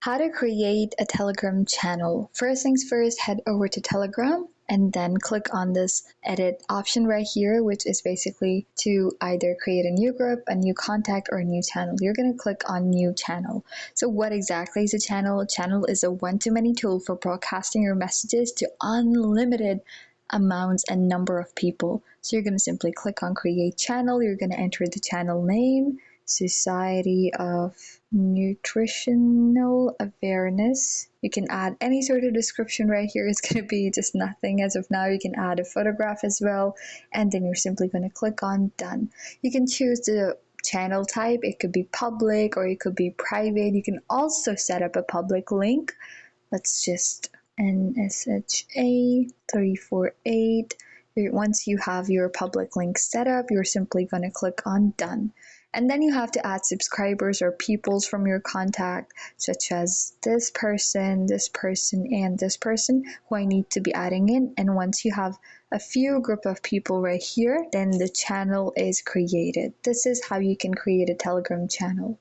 How to create a Telegram channel. First things first, head over to Telegram and then click on this edit option right here, which is basically to either create a new group, a new contact, or a new channel. You're going to click on new channel. So what exactly is a channel? A channel is a one-to-many tool for broadcasting your messages to unlimited amounts and number of people. So you're going to simply click on create channel. You're going to enter the channel name, Society of Nutritional Awareness. You can add any sort of description right here. It's going to be just nothing as of now. You can add a photograph as well, and then you're simply going to click on done. You can choose the channel type. It could be public or it could be private. You can also set up a public link. Let's just NSHA 348. Once you have your public link set up, you're simply going to click on done. And then you have to add subscribers or peoples from your contact, such as this person, and this person who I need to be adding in. And once you have a few group of people right here, then the channel is created. This is how you can create a Telegram channel.